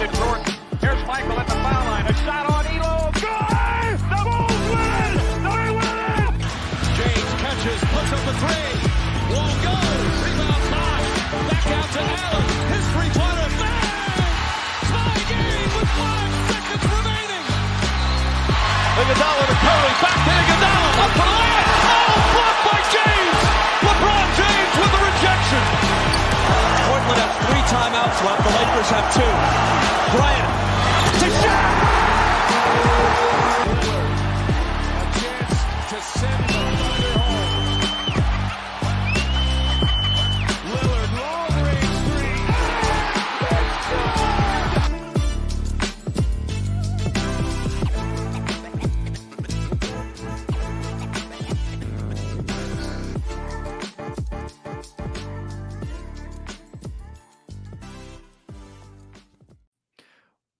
to Jordan. Here's Michael at the foul line. A shot on Elo. Good! The Bulls win! They win! James catches, puts up the three. Won't go. Rebound time. Back out to Allen. His three-pointer. Bang! Tie game with 5 seconds remaining. Iguodala to Curry. Back to Iguodala. Up for the layup. Oh, blocked by James. LeBron James with the rejection. Portland has 3 timeouts left. The Lakers have 2. Bryant to shot. A chance to send the Thunder home. Lillard, long range three.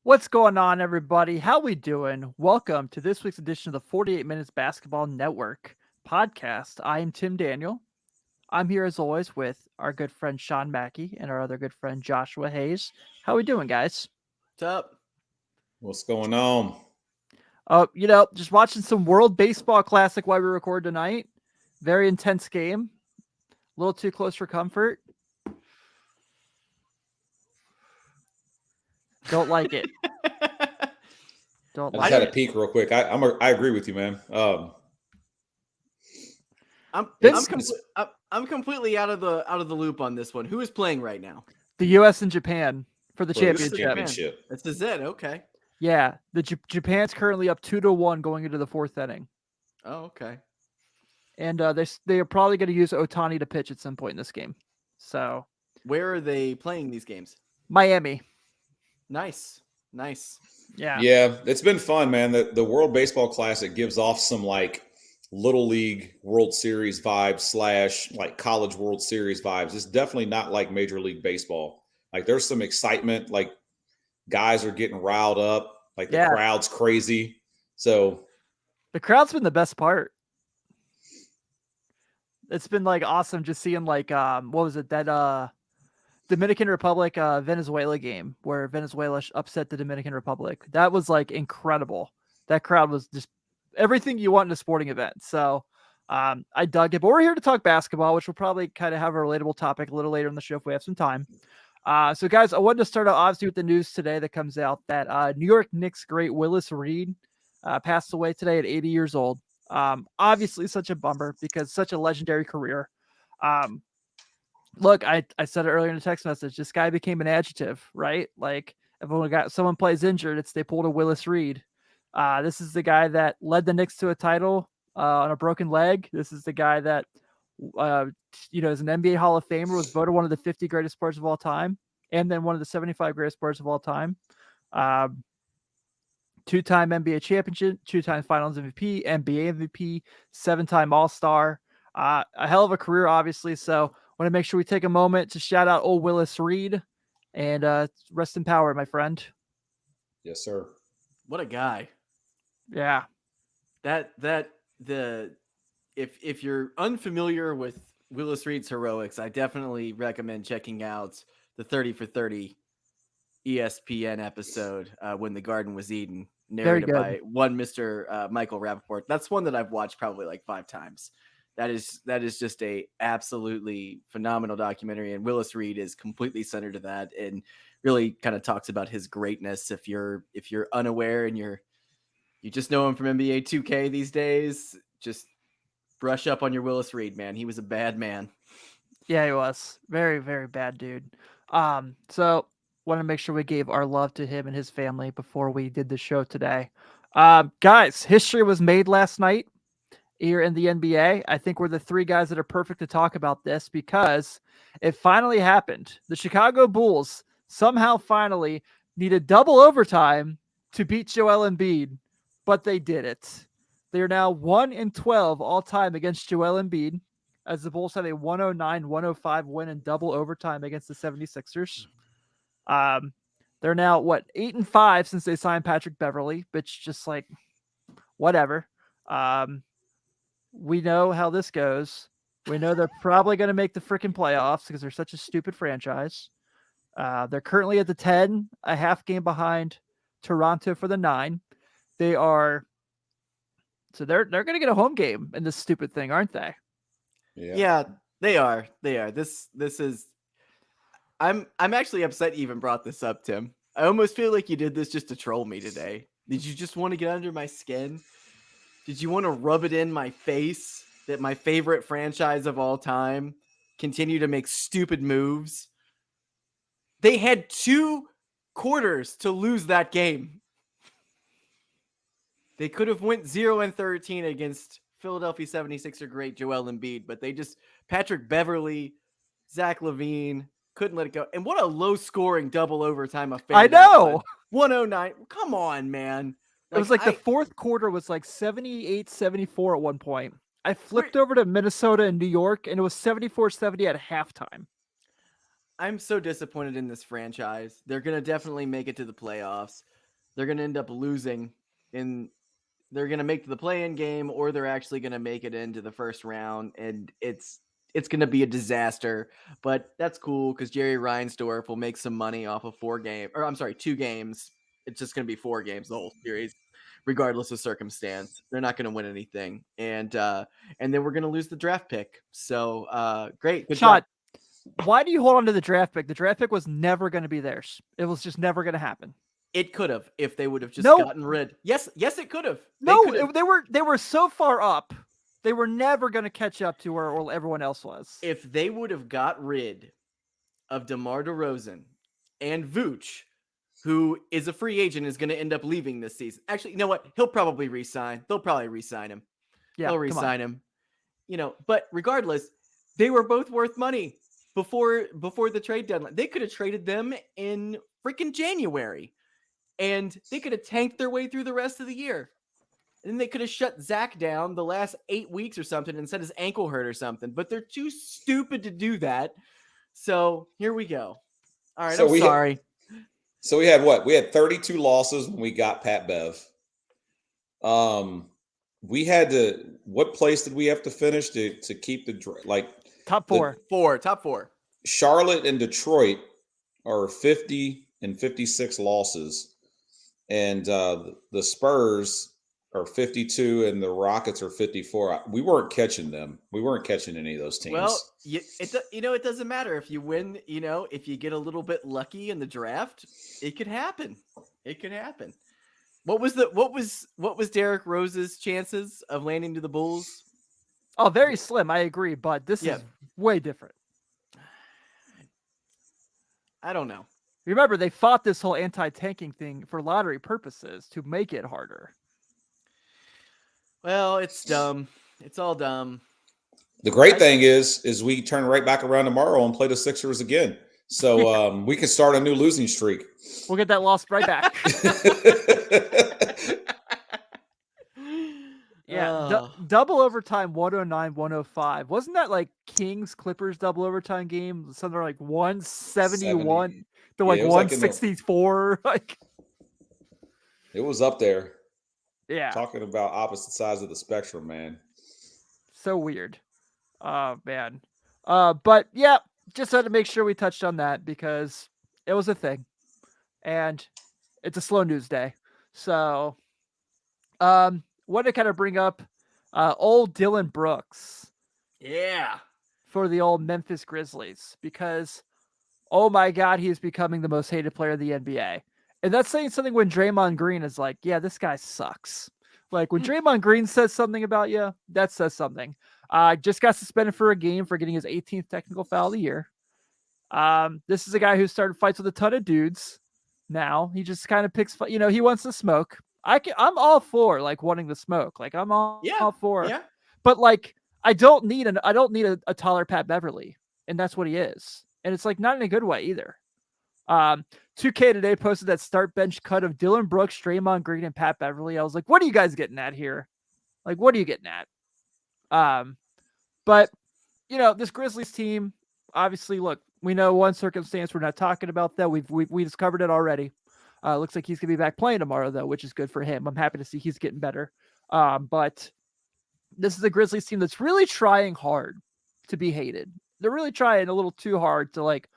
What's going on, everybody? How we doing? Welcome to this week's edition of the 48 Minutes Basketball Network podcast. I am Tim Daniel. I'm here as always with our good friend Sean Mackey and our other good friend Joshua Hayes. How we doing, guys? What's up? What's going on? Just watching some World Baseball Classic while we record tonight. Very intense game. A little too close for comfort. Don't like it. Don't I like just had it. a peek real quick. I agree with you, man. I'm completely out of the loop on this one. Who is playing right now? The U.S. and Japan for the For this championship. This is it. Okay. Yeah, the Japan's currently up 2-1 going into the 4th inning, Oh, okay. and they are probably going to use Ohtani to pitch at some point in this game. So Where are they playing these games? Miami, Nice. yeah, it's been fun, man. The World Baseball Classic gives off some like Little League World Series vibes / like College World Series vibes. It's definitely not like Major League Baseball. Like there's some excitement. Like guys are getting riled up. Like the crowd's crazy. So the crowd's been the best part. It's been like awesome just seeing like what was it that Dominican Republic Venezuela game where Venezuela upset the Dominican Republic. That was like incredible. That crowd was just everything you want in a sporting event. So I dug it. But we're here to talk basketball, which we'll probably kind of have a relatable topic a little later in the show if we have some time. So guys, I wanted to start out obviously with the news today that comes out that New York Knicks great Willis Reed passed away today at 80 years old. Obviously such a bummer because such a legendary career. Look, I said it earlier in the text message. This guy became an adjective, right? Like if someone plays injured, it's they pulled a Willis Reed. This is the guy that led the Knicks to a title on a broken leg. This is the guy that is an NBA Hall of Famer, was voted one of the 50 greatest players of all time, and then one of the 75 greatest players of all time. 2-time NBA championship, 2-time Finals MVP, NBA MVP, 7-time All-Star. A hell of a career, obviously. So want to make sure we take a moment to shout out old Willis Reed and rest in power, my friend. yes, sir. What a guy. Yeah. If you're unfamiliar with Willis Reed's heroics, I definitely recommend checking out the 30 for 30 ESPN episode when the Garden was Eden, narrated by one Mr. Michael Rappaport. That's one that I've watched probably like 5 times. That is just a absolutely phenomenal documentary, and Willis Reed is completely centered to that and really kind of talks about his greatness. If you're unaware and you just know him from NBA 2K these days, just brush up on your Willis Reed, man. He was a bad man. Yeah, he was. Very, very bad dude. So want to make sure we gave our love to him and his family before we did the show today. Guys, history was made last night here in the NBA. I think we're the 3 guys that are perfect to talk about this because it finally happened. The Chicago Bulls somehow finally needed double overtime to beat Joel Embiid, but they did it. They are now 1-12 all time against Joel Embiid, as the Bulls have a 109-105 win in double overtime against the 76ers. They're now 8-5 since they signed Patrick Beverley, which just like whatever. We know how this goes. We know they're probably going to make the freaking playoffs because they're such a stupid franchise. They're currently at the 10, a half game behind Toronto for the 9. They are so they're going to get a home game in this stupid thing, aren't they? Yeah, they are. They are. This is. I'm actually upset you even brought this up, Tim. I almost feel like you did this just to troll me today. Did you just want to get under my skin? Did you want to rub it in my face that my favorite franchise of all time continue to make stupid moves? They had 2 quarters to lose that game. They could have went 0-13 against Philadelphia 76er great Joel Embiid, but they just Patrick Beverly, Zach LaVine couldn't let it go. And what a low-scoring double overtime affair! I know. 109. Come on, man. It was like the fourth quarter was like 78-74 at one point. I flipped over to Minnesota and New York, and it was 74-70 at halftime. I'm so disappointed in this franchise. They're going to definitely make it to the playoffs. They're going to end up losing they're going to make the play-in game, or they're actually going to make it into the first round, and it's going to be a disaster. But that's cool because Jerry Reinsdorf will make some money off of 2 games. It's just going to be 4 games the whole series, regardless of circumstance. They're not going to win anything, and then we're going to lose the draft pick. So great, good Shot. job. Why do you hold on to the draft pick? The draft pick was never going to be theirs. It was just never going to happen. It could have if they would have just gotten rid. Yes, it could have. They were so far up. They were never going to catch up to where everyone else was. If they would have got rid of DeMar DeRozan and Vooch, who is a free agent, is going to end up leaving this season. Actually, you know what? He'll probably resign. They'll probably resign him. Yeah, they'll resign him. But regardless, they were both worth money before the trade deadline. They could have traded them in freaking January. And they could have tanked their way through the rest of the year. And then they could have shut Zach down the last 8 weeks or something and said his ankle hurt or something. But they're too stupid to do that. So here we go. All right, I'm sorry. So we had what? We had 32 losses when we got Pat Bev. We had to. What place did we have to finish to keep the top 4? Top 4. Charlotte and Detroit are 50 and 56 losses. And the Spurs are 52 and the Rockets are 54. We weren't catching them. We weren't catching any of those teams. Well, it doesn't matter if you win. If you get a little bit lucky in the draft, it could happen. It could happen. What was Derrick Rose's chances of landing to the Bulls? Oh, very slim. I agree, but this is way different. I don't know. Remember, they fought this whole anti-tanking thing for lottery purposes to make it harder. Well, it's dumb. It's all dumb. The great thing is we turn right back around tomorrow and play the Sixers again. So we can start a new losing streak. We'll get that loss right back. Yeah, double overtime 109-105. Wasn't that like Kings Clippers double overtime game? Something like 171 to like 164. Like it was up there. Yeah. Talking about opposite sides of the spectrum, man. So weird. Oh man. But yeah, just had to make sure we touched on that because it was a thing. And it's a slow news day. So want to kind of bring up old Dylan Brooks. Yeah. For the old Memphis Grizzlies because, oh my God, he is becoming the most hated player in the NBA. And that's saying something when Draymond Green is like, yeah, this guy sucks. Like when Draymond Green says something about you, that says something. Just got suspended for a game for getting his 18th technical foul of the year. This is a guy who started fights with a ton of dudes. Now he just kind of picks, he wants to smoke. I'm all for like wanting to smoke. Like I'm all for, but like I don't need a taller Pat Beverly, and that's what he is. And it's like not in a good way either. 2K today posted that start bench cut of Dylan Brooks, Draymond Green, and Pat Beverly. I was like, what are you guys getting at here? Like, what are you getting at? But this Grizzlies team, obviously, look, we know one circumstance. We're not talking about that. We discovered it already. Looks like he's going to be back playing tomorrow, though, which is good for him. I'm happy to see he's getting better. But this is a Grizzlies team that's really trying hard to be hated. They're really trying a little too hard to, like,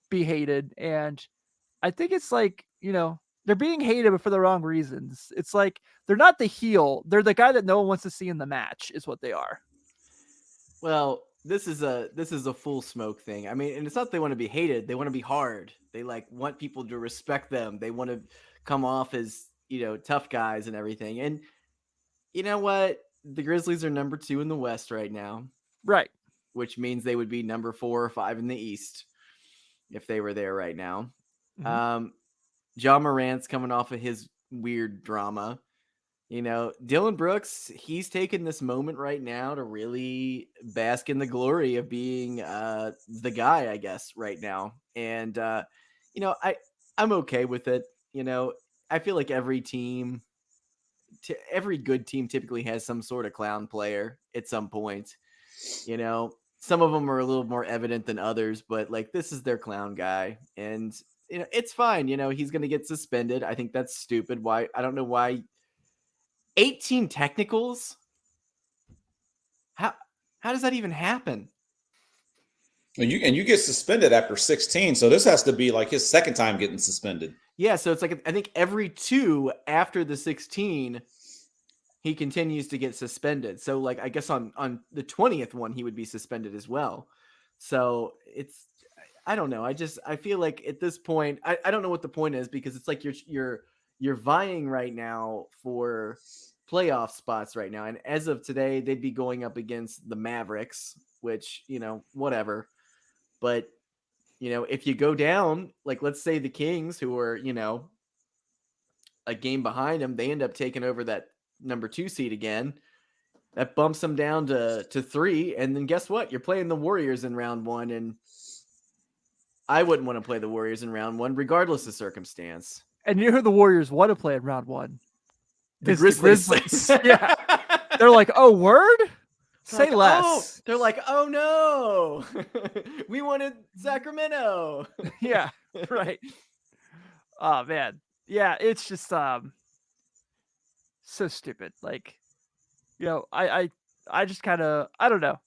be hated. And I think it's like, they're being hated, but for the wrong reasons. It's like they're not the heel. They're the guy that no one wants to see in the match is what they are. Well, this is a full smoke thing. I mean, and it's not that they want to be hated. They want to be hard. They like want people to respect them. They want to come off as, tough guys and everything. And you know what? The Grizzlies are number 2 in the West right now. Right. Which means they would be number 4 or 5 in the East if they were there right now. Mhm. Ja Morant's coming off of his weird drama. Dylan Brooks, he's taking this moment right now to really bask in the glory of being the guy, I guess, right now. And, I'm okay with it. I feel like every good team typically has some sort of clown player at some point. Some of them are a little more evident than others, but like this is their clown guy. And, it's fine. He's going to get suspended. I think that's stupid. Why? I don't know why. 18 technicals? How does that even happen? And you get suspended after 16, so this has to be like his second time getting suspended. Yeah, so it's like I think every 2 after the 16, he continues to get suspended. So like I guess on the 20th one he would be suspended as well. So I don't know. I feel like at this point I don't know what the point is, because it's like you're vying right now for playoff spots right now. And as of today, they'd be going up against the Mavericks, which, whatever. But, if you go down, like let's say the Kings, who are, a game behind them, they end up taking over that number 2 seed again. That bumps them down to 3. And then guess what? You're playing the Warriors in round 1. And I wouldn't want to play the Warriors in round 1, regardless of circumstance. And you know who the Warriors want to play in round 1? The Grizzlies. Yeah. They're like, oh, word? Say like, less. Oh, they're like, oh no, we wanted Sacramento. Yeah, right. Oh man. Yeah, it's just so stupid. Like, I just kind of, I don't know.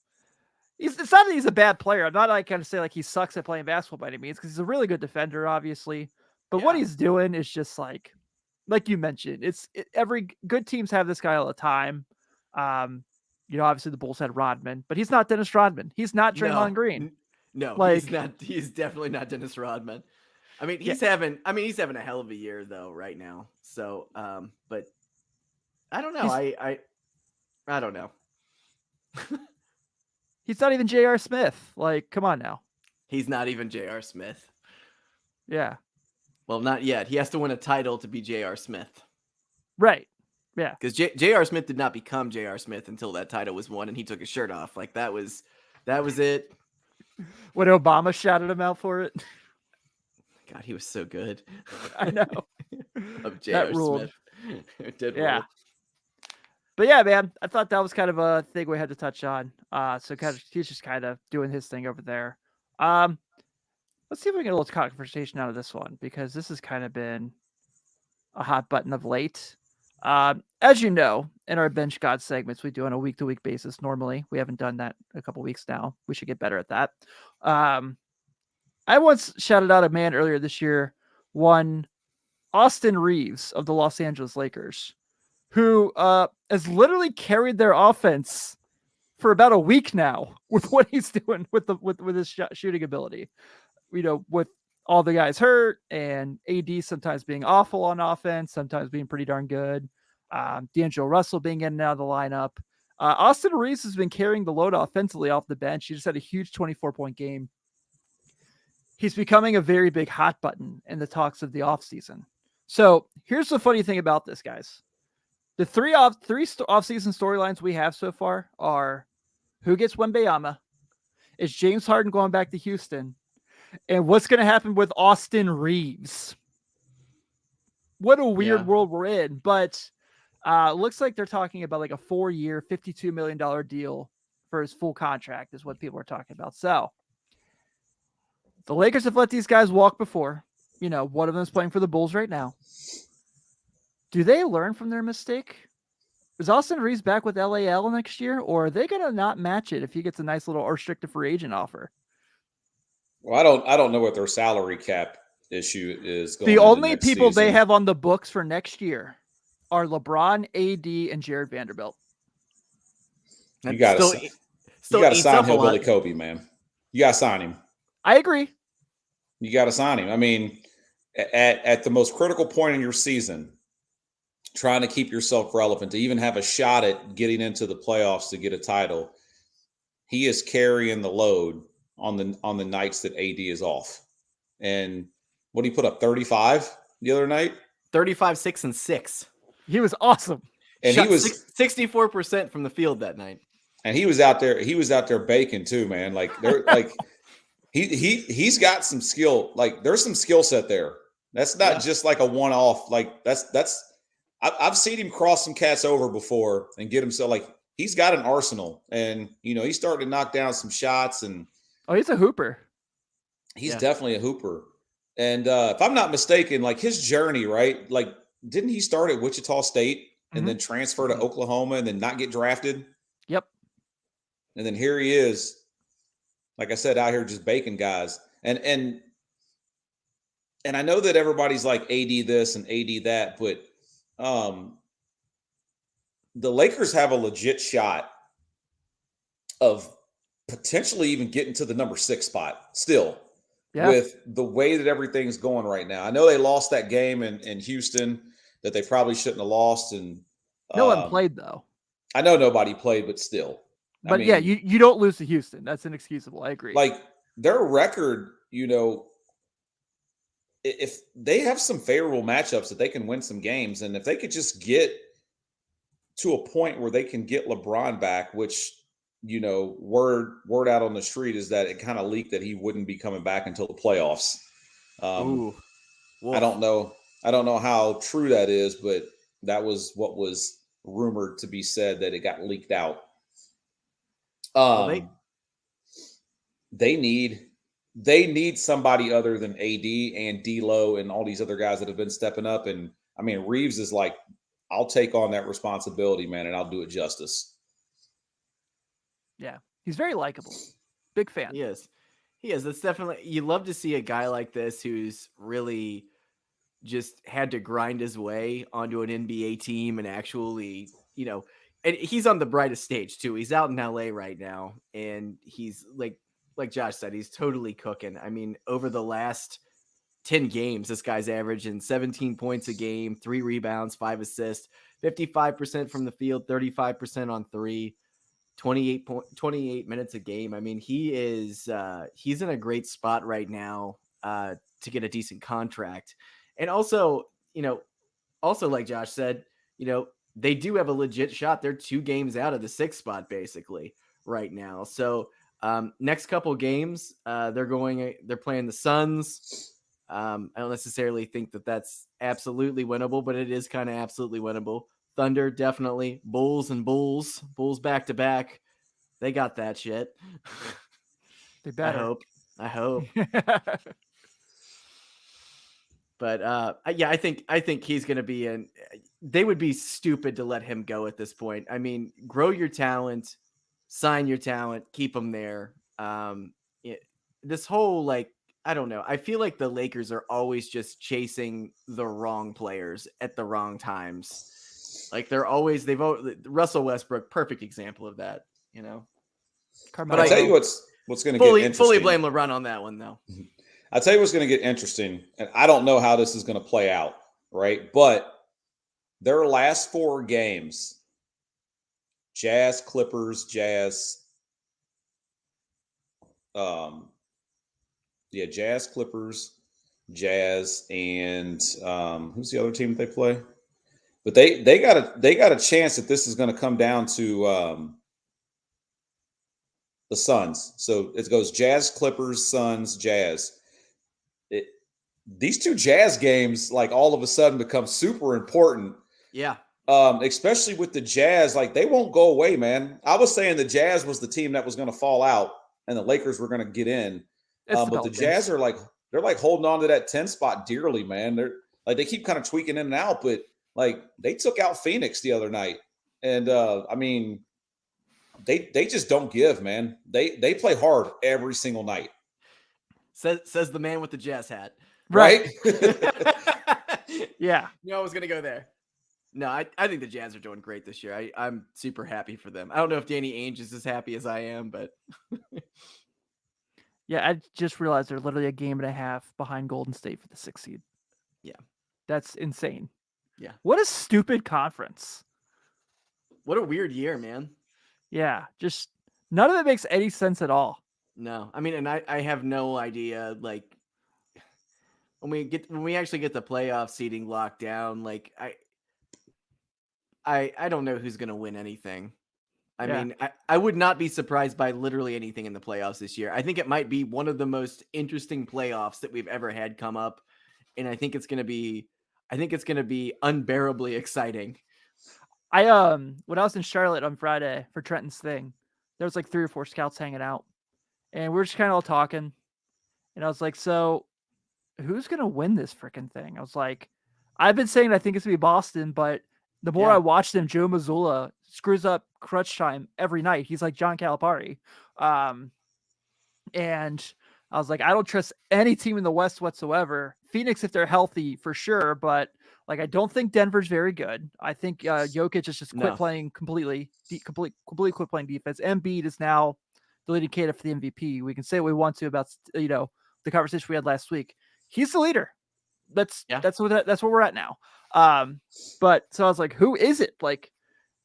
It's not that he's a bad player. I'm not like kind of say like he sucks at playing basketball by any means, because he's a really good defender, obviously. But what he's doing is just like you mentioned, every good teams have this guy all the time. Obviously the Bulls had Rodman, but he's not Dennis Rodman. He's not Draymond Green. No, like, he's not. He's definitely not Dennis Rodman. I mean, he's having a hell of a year though right now. So, but I don't know. I don't know. He's not even J.R. Smith. Like, come on now. He's not even J.R. Smith. Yeah. Well, not yet. He has to win a title to be J.R. Smith. Right. Yeah. Because J.R. Smith did not become J.R. Smith until that title was won and he took his shirt off. Like that was it. When Obama shouted him out for it. God, he was so good. I know. Of J.R. Smith. It did rule. But yeah, man, I thought that was kind of a thing we had to touch on. So kind of, he's just kind of doing his thing over there. Let's see if we can get a little conversation out of this one, because this has kind of been a hot button of late. As you know, in our Bench God segments, we do on a week-to-week basis. Normally, we haven't done that in a couple weeks now. We should get better at that. I once shouted out a man earlier this year, one Austin Reeves of the Los Angeles Lakers, who has literally carried their offense for about a week now with what he's doing with his shooting ability. With all the guys hurt and AD sometimes being awful on offense, sometimes being pretty darn good. D'Angelo Russell being in and out of the lineup. Austin Reeves has been carrying the load offensively off the bench. He just had a huge 24-point game. He's becoming a very big hot button in the talks of the offseason. So here's the funny thing about this, guys. The three offseason storylines we have so far are who gets Wembanyama, is James Harden going back to Houston, and what's going to happen with Austin Reeves. What a weird world we're in, but looks like they're talking about like a 4-year, $52 million deal for his full contract is what people are talking about. So the Lakers have let these guys walk before. One of them is playing for the Bulls right now. Do they learn from their mistake? Is Austin Reeves back with LAL next year, or are they going to not match it if he gets a nice little restricted free agent offer? Well, I don't know what their salary cap issue is going The into only next people they season. have on the books for next year are LeBron, AD, and Jared Vanderbilt. You That got still to still eats sign up a Hillbilly lot. Kobe, man. You got to sign him. I agree. You got to sign him. I mean, at the most critical point in your season, trying to keep yourself relevant, to even have a shot at getting into the playoffs to get a title, he is carrying the load on the nights that AD is off. And what did he put up, 35 the other night? 35, 6, and 6. He was awesome. And Shot he was 64% from the field that night. And he was out there baking too, man. Like they're like he's got some skill. Like there's some skill set there. That's not just like a one-off. Like I've seen him cross some cats over before and get himself like he's got an arsenal. And he's starting to knock down some shots, and He's a hooper. he's definitely a hooper. And if I'm not mistaken, like his journey, right? Like didn't he start at Wichita State and then transfer to Oklahoma and then not get drafted? Yep. And then here he is, like I said, out here just baking guys. And I know that everybody's like AD this and AD that, but the Lakers have a legit shot of potentially even getting to the number 6 spot still with the way that everything's going right now. I know they lost that game in Houston that they probably shouldn't have lost. And no one played though. I know nobody played, but still. But I mean, you don't lose to Houston. That's inexcusable. I agree. Like their record, if they have some favorable matchups that they can win some games, and if they could just get to a point where they can get LeBron back, which word out on the street is that it kind of leaked that he wouldn't be coming back until the playoffs. I don't know how true that is, but that was what was rumored to be said, that it got leaked out. They need somebody other than AD and D'Lo and all these other guys that have been stepping up. And I mean, Reeves is like, I'll take on that responsibility, man, and I'll do it justice. Yeah, he's very likable. Big fan. He is. That's definitely, you love to see a guy like this who's really just had to grind his way onto an NBA team and actually, and he's on the brightest stage too. He's out in LA right now, and he's like Josh said, he's totally cooking. I mean, over the last 10 games, this guy's averaging 17 points a game, 3 rebounds, 5 assists, 55% from the field, 35% on 3, 28 minutes a game. I mean, he's in a great spot right now to get a decent contract. And also, like Josh said, they do have a legit shot. They're 2 games out of the 6th spot basically right now. So next couple games, they're playing the Suns. I don't necessarily think that that's absolutely winnable, but it is kind of absolutely winnable. Thunder, definitely. Bulls back to back. They got that shit. They better. I hope. But I think he's going to be they would be stupid to let him go at this point. I mean, grow your talent, sign your talent, keep him there. This whole, I don't know. I feel like the Lakers are always just chasing the wrong players at the wrong times. Like Russell Westbrook, perfect example of that, But I tell you what's going to get interesting. Fully blame LeBron on that one though. I'll tell you what's going to get interesting, and I don't know how this is going to play out, right? But their last 4 games, Jazz, Clippers, Jazz, Jazz, Clippers, Jazz, and who's the other team that they play? But they got a chance that this is going to come down to the Suns. So it goes Jazz, Clippers, Suns, Jazz. These 2 Jazz games, all of a sudden become super important. Yeah. Especially with the Jazz, they won't go away, man. I was saying the Jazz was the team that was going to fall out and the Lakers were going to get in. But the Jazz are they're holding on to that 10 spot dearly, man. They're they keep kind of tweaking in and out, but they took out Phoenix the other night. And I mean, they just don't give, man. They play hard every single night. Says the man with the Jazz hat. Right? Yeah. You know, I was gonna go there. No, I think the Jazz are doing great this year. I'm super happy for them. I don't know if Danny Ainge is as happy as I am, but Yeah, I just realized they're literally a game and a half behind Golden State for the 6th seed. Yeah. That's insane. Yeah. What a stupid conference. What a weird year, man. Yeah, just none of it makes any sense at all. No, I mean, and I have no idea. Like when we actually get the playoff seeding locked down, like I don't know who's gonna win anything. I mean, I would not be surprised by literally anything in the playoffs this year. I think it might be one of the most interesting playoffs that we've ever had come up, and I think it's gonna be unbearably exciting. I when I was in Charlotte on Friday for Trenton's thing, there was like 3 or 4 scouts hanging out, and we are just kind of all talking, and I was like, "So, who's gonna win this freaking thing?" I was like, "I've been saying I think it's gonna be Boston, but the more I watch them, Joe Mazzulla screws up crutch time every night. He's like John Calipari, and I was like, I don't trust any team in the West whatsoever. Phoenix, if they're healthy, for sure, but." Like, I don't think Denver's very good. I think Jokic has just quit playing completely quit playing defense. Embiid is now the leading candidate for the MVP. We can say what we want to about, the conversation we had last week. He's the leader. That's where we're at now. But so I was like, who is it? Like,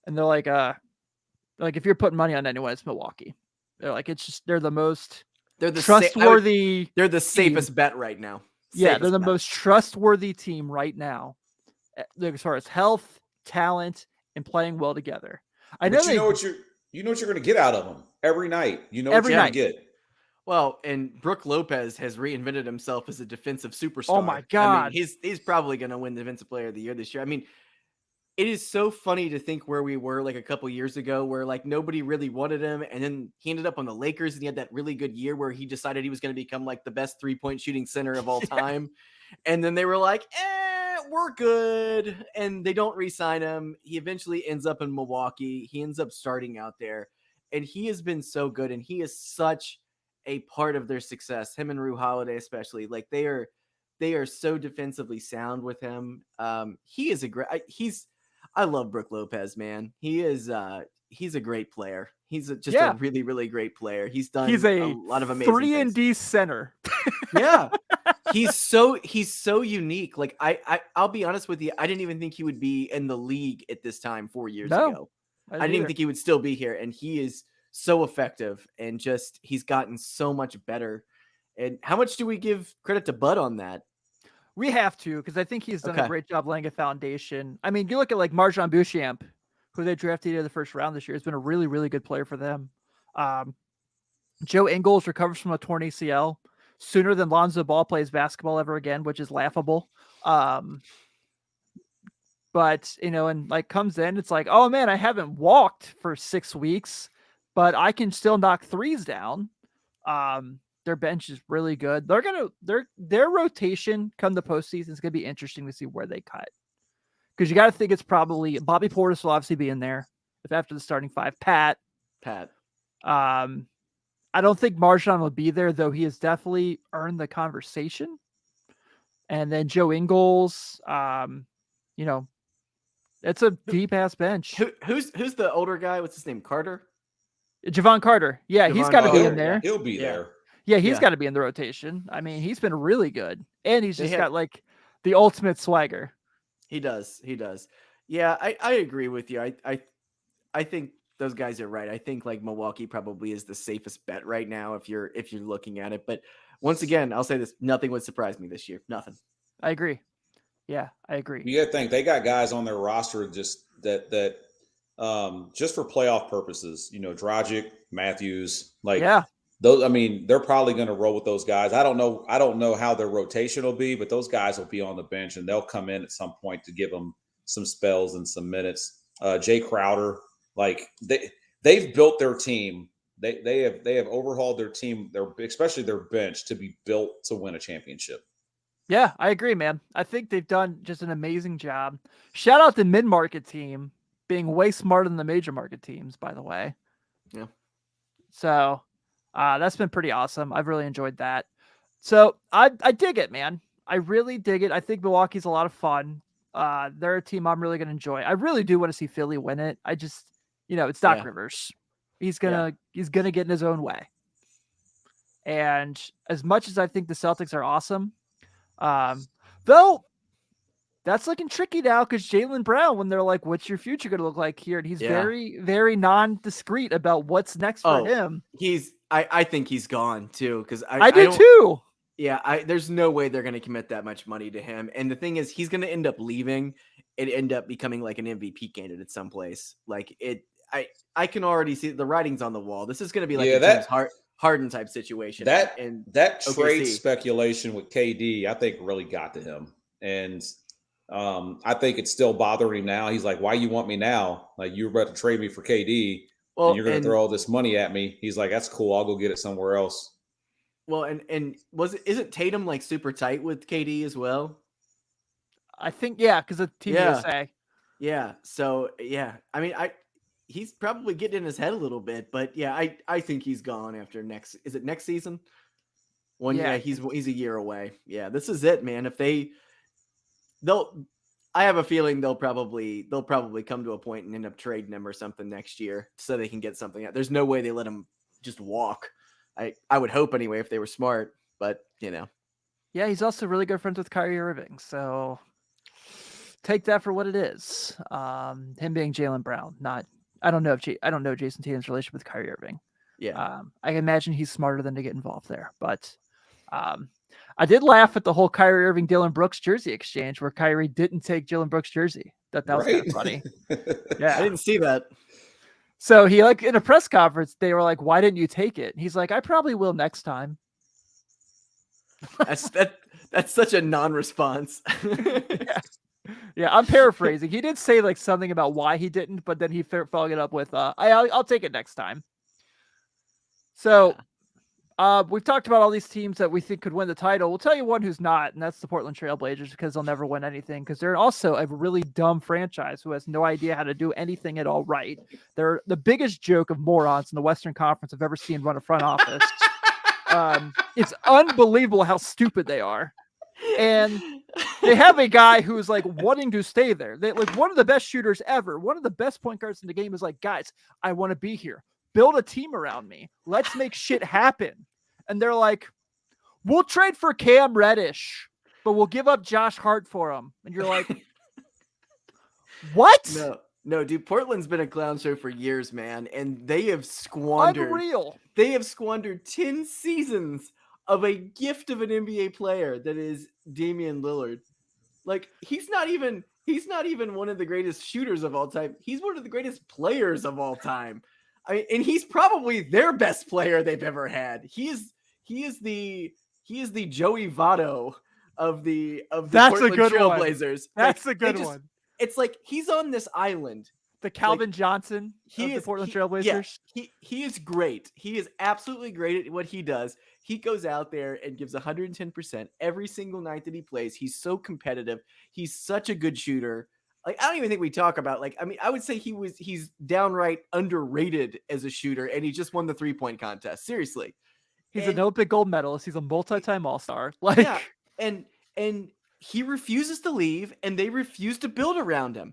and they're like, if you're putting money on anyone, it's Milwaukee. They're like, they're the most trustworthy. They're the safest bet right now. They're the most trustworthy team right now, as far as health, talent, and playing well together. You know what you're going to get out of them every night. You know what you're going to get. Well, and Brook Lopez has reinvented himself as a defensive superstar. Oh my God. I mean, he's probably going to win the Defensive Player of the Year this year. I mean, it is so funny to think where we were like a couple years ago, where like nobody really wanted him, and then he ended up on the Lakers, and he had that really good year where he decided he was going to become like the best 3-point shooting center of all time. And then they were like, we're good. And they don't re-sign him. He eventually ends up in Milwaukee. He ends up starting out there, and he has been so good. And he is such a part of their success. Him and Ru Holiday, especially, like they are so defensively sound with him. He is I love Brook Lopez, man. He's a great player. He's a really, really great player. He's done a lot of amazing 3-and-D center. Yeah. He's so unique. Like I'll be honest with you. I didn't even think he would be in the league at this time 4 years ago. I didn't even think he would still be here. And he is so effective, and just, he's gotten so much better. And how much do we give credit to Bud on that? We have to, because I think he's done a great job laying a foundation. I mean, you look at like Marjan Beauchamp, who they drafted in the first round this year. Has been a really, really good player for them. Joe Ingles recovers from a torn ACL sooner than Lonzo Ball plays basketball ever again, which is laughable. But, and like comes in, it's like, oh man, I haven't walked for 6 weeks, but I can still knock threes down. Their bench is really good. Their rotation come the postseason is going to be interesting to see where they cut. Because you got to think it's probably Bobby Portis will obviously be in there if after the starting 5. Pat. I don't think Marjan will be there, though. He has definitely earned the conversation. And then Joe Ingles, it's a deep ass bench. Who's the older guy? What's his name? Carter? Javon Carter. Yeah, he's got to be in there. He'll be there. Yeah, he's got to be in the rotation. I mean, he's been really good. And he's just got like the ultimate swagger. He does. Yeah, I agree with you. I think those guys are right. I think like Milwaukee probably is the safest bet right now if you're looking at it. But once again, I'll say this, nothing would surprise me this year. Nothing. I agree. Yeah, I agree. You got to think they got guys on their roster just that just for playoff purposes, Dragic, Matthews, those, I mean, they're probably going to roll with those guys. I don't know how their rotation will be, but those guys will be on the bench, and they'll come in at some point to give them some spells and some minutes. Jay Crowder, like they've built their team. They have overhauled their team, especially their bench, to be built to win a championship. Yeah, I agree, man. I think they've done just an amazing job. Shout out the mid-market team being way smarter than the major market teams, by the way. Yeah. So that's been pretty awesome. I've really enjoyed that. So I dig it, man. I really dig it. I think Milwaukee's a lot of fun. They're a team I'm really going to enjoy. I really do want to see Philly win it. I just, it's Doc Yeah. Rivers. He's gonna get in his own way. And as much as I think the Celtics are awesome, though that's looking tricky now because Jaylen Brown, when they're like, "What's your future going to look like here?" and he's very, very non-discreet about what's next for him. I think he's gone too because I do too. Yeah, there's no way they're going to commit that much money to him. And the thing is, he's going to end up leaving and end up becoming like an MVP candidate someplace. Like I can already see the writing's on the wall. This is going to be like a James Harden type situation. That trade speculation with KD, I think really got to him. And I think it's still bothering him now. He's like, why you want me now? Like, you're about to trade me for KD and you're going to throw all this money at me. He's like, that's cool. I'll go get it somewhere else. Well, and isn't Tatum like super tight with KD as well? I think, because of Team USA. Yeah. So, yeah. I mean, he's probably getting in his head a little bit, but yeah, I think he's gone after is it next season? He's a year away. Yeah, this is it, man. If I have a feeling they'll probably come to a point and end up trading him or something next year so they can get something out. There's no way they let him just walk. I would hope anyway if they were smart, but Yeah, he's also really good friends with Kyrie Irving, so take that for what it is. Him being Jaylen Brown, I don't know Jason Tatum's relationship with Kyrie Irving. Yeah. I imagine he's smarter than to get involved there, but I did laugh at the whole Kyrie Irving Dillon Brooks jersey exchange where Kyrie didn't take Dillon Brooks jersey. That was kind of funny. Yeah, I didn't see that. So he in a press conference, they were like, "Why didn't you take it?" And he's like, "I probably will next time." That's such a non-response. Yeah, I'm paraphrasing. He did say like something about why he didn't, but then he followed it up with, "I'll take it next time." So, we've talked about all these teams that we think could win the title. We'll tell you one who's not, and that's the Portland Trail Blazers because they'll never win anything because they're also a really dumb franchise who has no idea how to do anything at all right. They're the biggest joke of morons in the Western Conference I've ever seen run a front office. It's unbelievable how stupid they are. And they have a guy who's like wanting to stay there. They like one of the best shooters ever. One of the best point guards in the game is like, guys, I want to be here. Build a team around me. Let's make shit happen. And they're like, we'll trade for Cam Reddish, but we'll give up Josh Hart for him. And you're like, what? No, dude, Portland's been a clown show for years, man. And they have squandered. Unreal. They have squandered 10 seasons of a gift of an NBA player that is Damian Lillard. Like, he's not even one of the greatest shooters of all time. He's one of the greatest players of all time. I mean, and he's probably their best player they've ever had. He is the Joey Votto of the Portland Trail Blazers. That's a good one. It's like he's on this island. The Calvin Johnson of the Portland Trail Blazers. Yeah, he is great. He is absolutely great at what he does. He goes out there and gives 110% every single night that he plays. He's so competitive. He's such a good shooter. Like, I don't even think we talk about, like, I mean, I would say he's downright underrated as a shooter, and he just won the 3-point contest. Seriously. He's an Olympic gold medalist. He's a multi-time All-Star. Like, yeah, and he refuses to leave, and they refuse to build around him.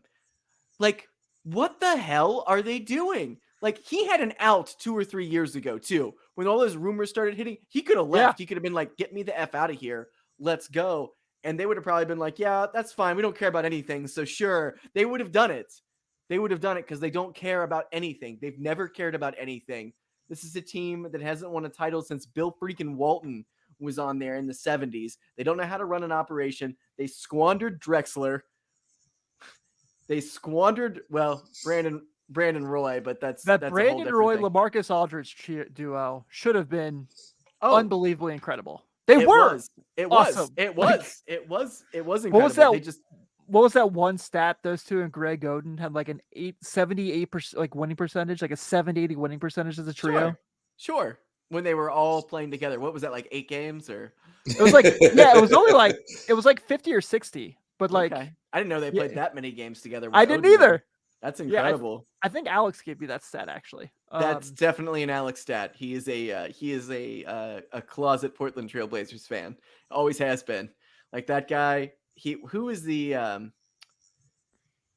Like, what the hell are they doing? Like, he had an out 2 or 3 years ago, too. When all those rumors started hitting, he could have left. Yeah. He could have been like, get me the F out of here. Let's go. And they would have probably been like, yeah, that's fine. We don't care about anything. So sure, they would have done it. They would have done it because they don't care about anything. They've never cared about anything. This is a team that hasn't won a title since Bill freaking Walton was on there in the 70s. They don't know how to run an operation. They squandered Drexler. They squandered, Brandon Roy, but that's Brandon Roy, thing. LaMarcus Aldridge duo should have been unbelievably incredible. It was awesome. It was incredible. What was that one stat? Those two and Greg Oden had like an 78% like winning percentage, like a 70-80 winning percentage as a trio. Sure. When they were all playing together. What was that, like 8 games or? It was like, yeah, it was only like, it was like 50 or 60, but like, okay. I didn't know they played that many games together. I didn't either. That's incredible. Yeah, I think Alex gave me that stat actually. That's definitely an Alex stat. He is a closet Portland Trailblazers fan. Always has been. Like that guy. Who is the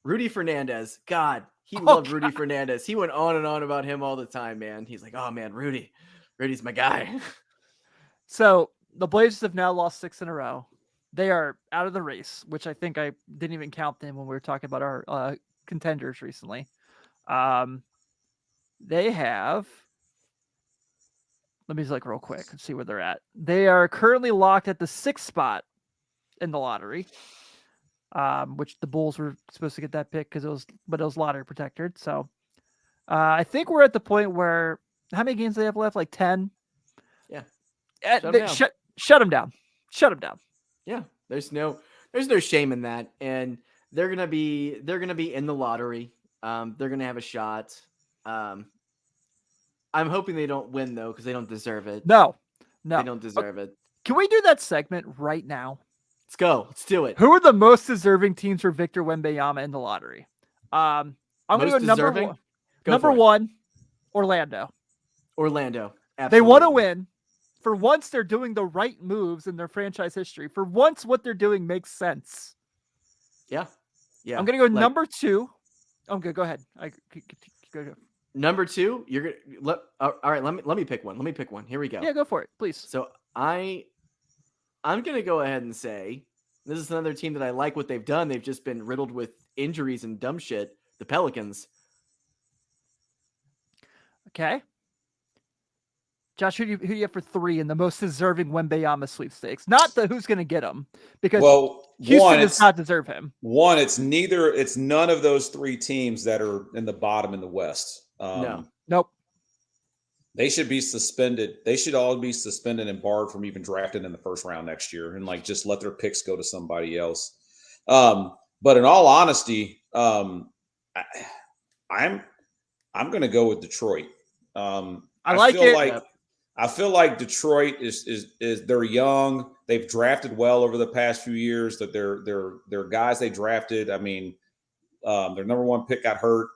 Rudy Fernandez? God, he loved Rudy Fernandez. He went on and on about him all the time, man. He's like, oh man, Rudy's my guy. So the Blazers have now lost 6 in a row. They are out of the race, which I think I didn't even count them when we were talking about our contenders recently. They have, let me just look real quick and see where they're at. They are currently locked at the 6th spot in the lottery, which the Bulls were supposed to get that pick because it was lottery protected. So I think we're at the point where, how many games do they have left? Like 10? Yeah. Shut them down. Shut them down. Yeah. There's no shame in that. And they're going to be in the lottery. They're going to have a shot. I'm hoping they don't win though, because they don't deserve it. No, they don't deserve it. Can we do that segment right now? Let's go. Let's do it. Who are the most deserving teams for Victor Wembanyama in the lottery? I'm going to go number one, Orlando. Absolutely. They want to win. For once, they're doing the right moves in their franchise history. For once, what they're doing makes sense. Yeah. Yeah. I'm going to go number 2. I'm good. Go ahead. Go. Number 2, you're gonna all right. Let me pick one. Here we go. Yeah, go for it, please. So I'm gonna go ahead and say this is another team that I like what they've done. They've just been riddled with injuries and dumb shit. The Pelicans. Okay. Josh, who do you have for 3 in the most deserving Wembanyama sweepstakes? Not the who's going to get him, because Houston does not deserve him. One, it's none of those 3 teams that are in the bottom in the West. No. Nope. They should be suspended. They should all be suspended and barred from even drafting in the first round next year, and just let their picks go to somebody else. But in all honesty, I'm going to go with Detroit. I feel like Detroit is they're young. They've drafted well over the past few years. That they're guys they drafted. I mean, their number 1 pick got hurt,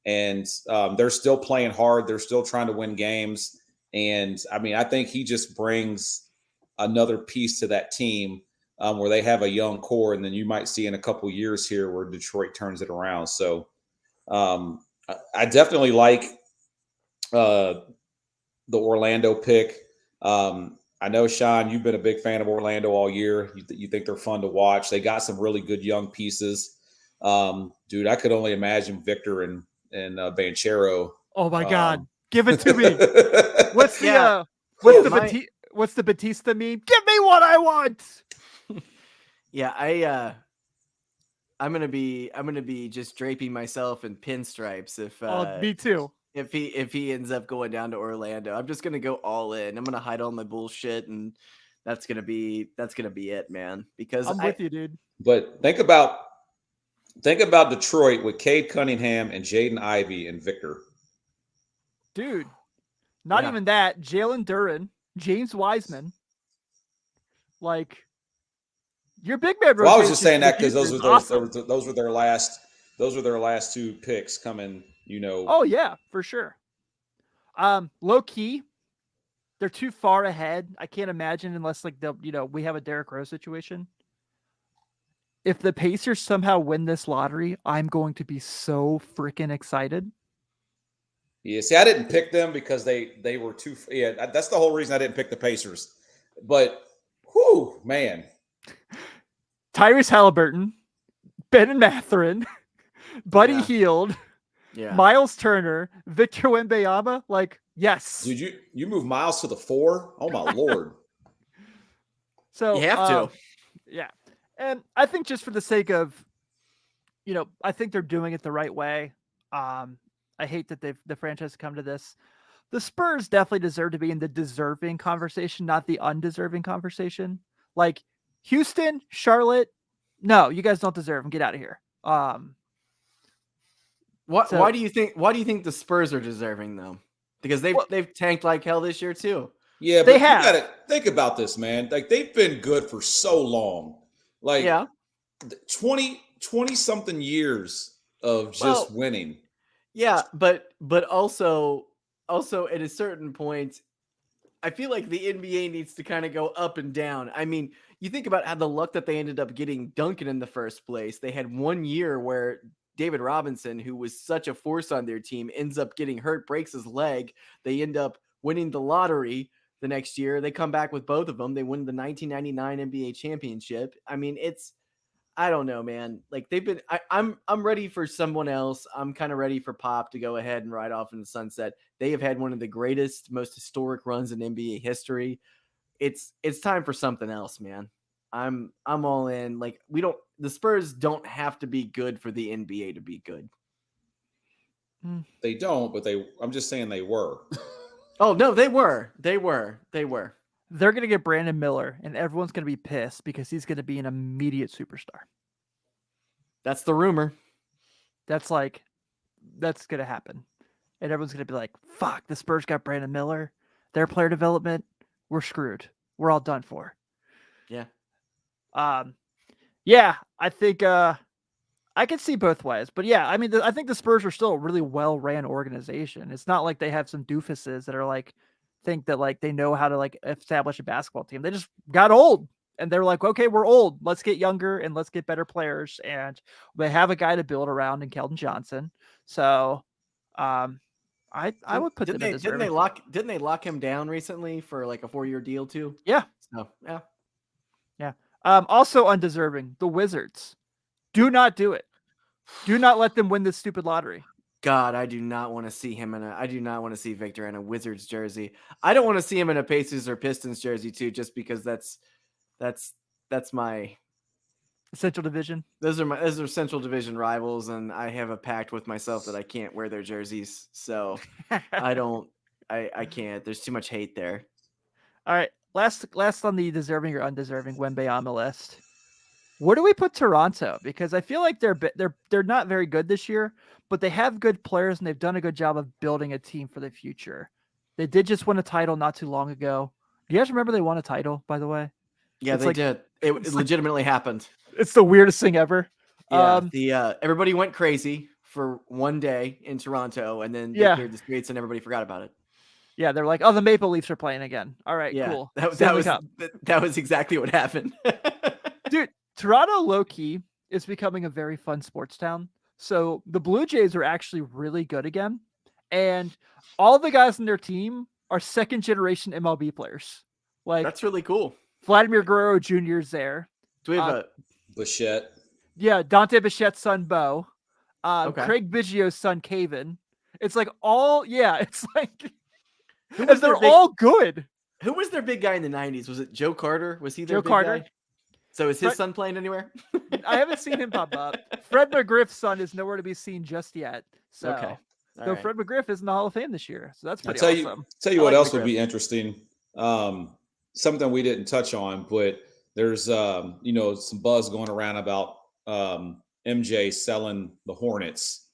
and they're still playing hard. They're still trying to win games. And I mean, I think he just brings another piece to that team where they have a young core, and then you might see in a couple years here where Detroit turns it around. So I definitely like the Orlando pick. I know, Sean, you've been a big fan of Orlando all year. You think they're fun to watch. They got some really good young pieces. Dude, I could only imagine Victor and Banchero. Oh my God. Give it to me. What's the Batista meme? Give me what I want. Yeah, I'm gonna be just draping myself in pinstripes if me too. If he ends up going down to Orlando. I'm just gonna go all in. I'm gonna hide all my bullshit, and that's gonna be it, man. Because I'm with you, dude. But think about Detroit with Cade Cunningham and Jaden Ivey and Victor. Dude, not even that. Jalen Duren, James Wiseman. Like, your big man. Well, I was just saying that because those were their last 2 picks coming. Oh yeah, for sure. Low key, they're too far ahead. I can't imagine unless we have a Derrick Rose situation. If the Pacers somehow win this lottery, I'm going to be so freaking excited. Yeah, see, I didn't pick them because they were too. Yeah, that's the whole reason I didn't pick the Pacers. But, whew, man. Tyrese Halliburton, Ben Mathurin, Buddy Hield. Yeah. Miles Turner, Victor Wembanyama, yes. Dude, you move Miles to the 4? Oh my Lord. So you have to. Yeah. And I think just for the sake of, I think they're doing it the right way. I hate that the franchise come to this. The Spurs definitely deserve to be in the deserving conversation, not the undeserving conversation. Like Houston, Charlotte, no, you guys don't deserve them. Get out of here. Why do you think the Spurs are deserving though? Because they've tanked like hell this year too. Yeah, but you gotta think about this, man. Like, they've been good for so long. 20 something years of just winning. Yeah, but also also at a certain point, I feel like the NBA needs to kind of go up and down. I mean, you think about how the luck that they ended up getting Duncan in the first place. They had 1 year where David Robinson, who was such a force on their team, ends up getting hurt, breaks his leg. They end up winning the lottery the next year. They come back with both of them. They win the 1999 NBA championship. I mean, I don't know, man. Like I'm ready for someone else. I'm kind of ready for Pop to go ahead and ride off in the sunset. They have had one of the greatest, most historic runs in NBA history. It's time for something else, man. I'm all in. Like the Spurs don't have to be good for the NBA to be good. They don't, but I'm just saying they were. Oh no, they were. They're gonna get Brandon Miller, and everyone's gonna be pissed because he's gonna be an immediate superstar. That's the rumor. That's gonna happen, and everyone's gonna be like, "Fuck, the Spurs got Brandon Miller. Their player development, we're screwed. We're all done for." Yeah. Yeah, I think I can see both ways, but yeah, I mean, I think the Spurs are still a really well-ran organization. It's not like they have some doofuses that are like think that like they know how to like establish a basketball team. They just got old and they're like, okay, we're old. Let's get younger and let's get better players. And they have a guy to build around in Keldon Johnson. So, I would put them in didn't they lock him down recently for like a 4-year deal too? Yeah. So yeah. Yeah. Also undeserving, the Wizards. Do not do it. Do not let them win this stupid lottery. God, I do not want to see I do not want to see Victor in a Wizards jersey. I don't want to see him in a Pacers or Pistons jersey too, just because that's my Central Division. Those are Central Division rivals, and I have a pact with myself that I can't wear their jerseys. So I can't. There's too much hate there. All right. Last on the deserving or undeserving Wembanyama list. Where do we put Toronto? Because I feel like they're not very good this year, but they have good players and they've done a good job of building a team for the future. They did just win a title not too long ago. Do you guys remember they won a title, by the way? Yeah, they did. It legitimately happened. It's the weirdest thing ever. Yeah, everybody went crazy for one day in Toronto, and then they cleared the streets and everybody forgot about it. Yeah, they're like, oh, the Maple Leafs are playing again. All right, yeah, cool. That was exactly what happened. Dude, Toronto low-key is becoming a very fun sports town. So the Blue Jays are actually really good again. And all the guys in their team are second-generation MLB players. Like that's really cool. Vladimir Guerrero Jr. is there. Do we have Bichette? Yeah, Dante Bichette's son, Bo. Okay. Craig Biggio's son, Caven. It's like it's like they're all good. Who was their big guy in the 90s? Was it Joe Carter? Was he their big Carter guy? So is his son playing anywhere? I haven't seen him pop up. Fred McGriff's son is nowhere to be seen just yet. So, okay. Though Fred McGriff is in the Hall of Fame this year, so that's pretty awesome. Tell you what else would be interesting. Something we didn't touch on, but there's some buzz going around about MJ selling the Hornets,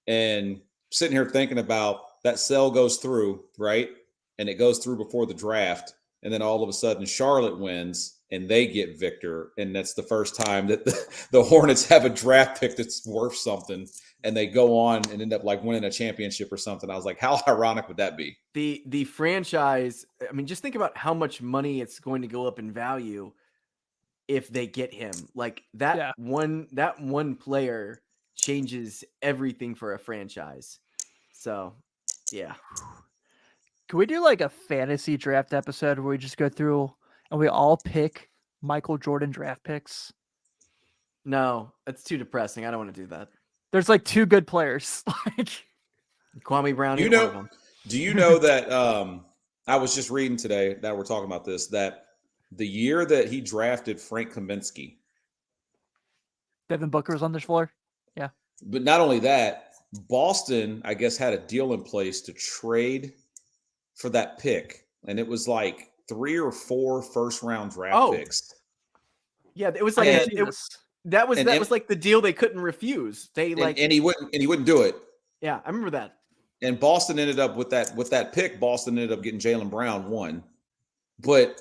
and sitting here thinking about that sale goes through, right? And it goes through before the draft, and then all of a sudden Charlotte wins and they get Victor, and that's the first time that the Hornets have a draft pick that's worth something, and they go on and end up like winning a championship or something. I was like, how ironic would that be? The franchise, I mean, just think about how much money it's going to go up in value if they get him. Like that one player changes everything for a franchise. So, yeah. Can we do like a fantasy draft episode where we just go through and we all pick Michael Jordan draft picks? No, that's too depressing. I don't want to do that. There's like two good players. Like Kwame Brown. Do you know that I was just reading today that we're talking about this, that the year that he drafted Frank Kaminsky, Devin Booker was on this floor. Yeah. But not only that, Boston, I guess, had a deal in place to trade for that pick. And it was like 3 or 4 first-round draft picks. Yeah, it was like that was like the deal they couldn't refuse. They and he wouldn't do it. Yeah, I remember that. And Boston ended up with that pick. Boston ended up getting Jaylen Brown 1. But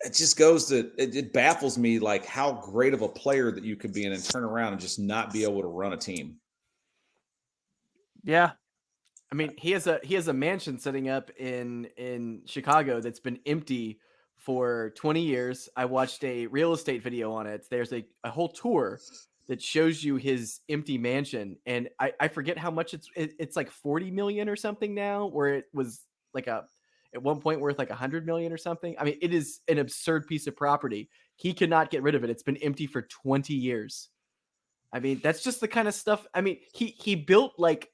it just goes to it baffles me like how great of a player that you could be and turn around and just not be able to run a team. Yeah. I mean, he has a mansion setting up in Chicago that's been empty for 20 years. I watched a real estate video on it. There's a whole tour that shows you his empty mansion, and I forget how much it's like 40 million or something now, where it was like at one point worth like 100 million or something. I mean, it is an absurd piece of property. He cannot get rid of it. It's been empty for 20 years. I mean, that's just the kind of stuff. I mean, he built like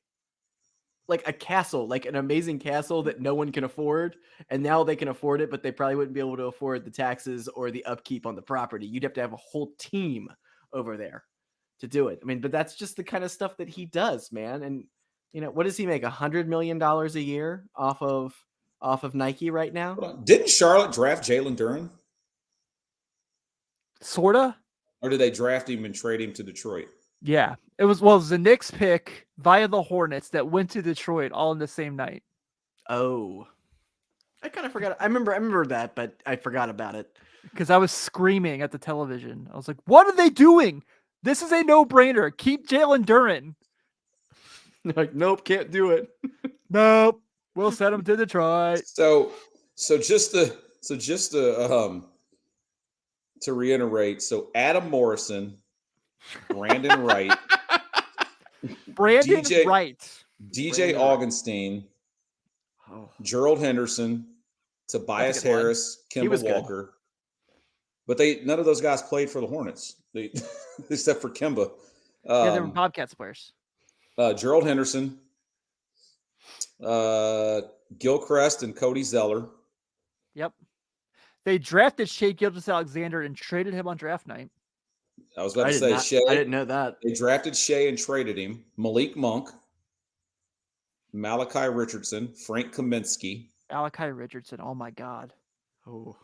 a castle, like an amazing castle that no one can afford, and now they can afford it, but they probably wouldn't be able to afford the taxes or the upkeep on the property. You'd have to have a whole team over there to do it. I mean, but that's just the kind of stuff that he does, man. And what does he make? $100 million a year off of Nike right now? Didn't Charlotte draft Jalen Duren? Sorta. Or did they draft him and trade him to Detroit? Yeah, it was the Knicks pick via the Hornets that went to Detroit all in the same night. Oh, I kind of forgot. I remember that, but I forgot about it because I was screaming at the television. I was like, "What are they doing? This is a no-brainer. Keep Jalen Duren." Like, nope, can't do it. Nope, we'll send him to Detroit. So just to reiterate, so Adam Morrison, Brandon Wright, DJ Augustine, Gerald Henderson, Tobias Harris, Kemba Walker. But none of those guys played for the Hornets, except for Kemba. They were Bobcats players. Gerald Henderson, Gilchrist, and Cody Zeller. Yep. They drafted Shai Gilgeous-Alexander and traded him on draft night. I was about to say Shai. I didn't know that. They drafted Shai and traded him. Malik Monk, Malachi Richardson, Frank Kaminsky. Malachi Richardson. Oh my God. Oh.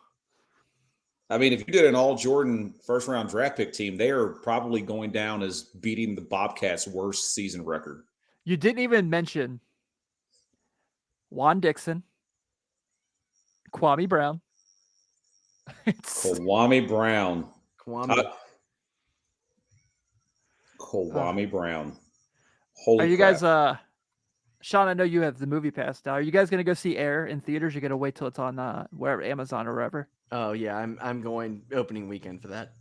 I mean, if you did an all Jordan first round draft pick team, they are probably going down as beating the Bobcats' worst season record. You didn't even mention Juan Dixon, Kwame Brown. Kwame Brown. Holy Are you crap. guys Sean, I know you have the movie pass now. Are you guys gonna go see Air in theaters? You're gonna wait till it's on wherever, Amazon or wherever? Oh yeah, I'm going opening weekend for that.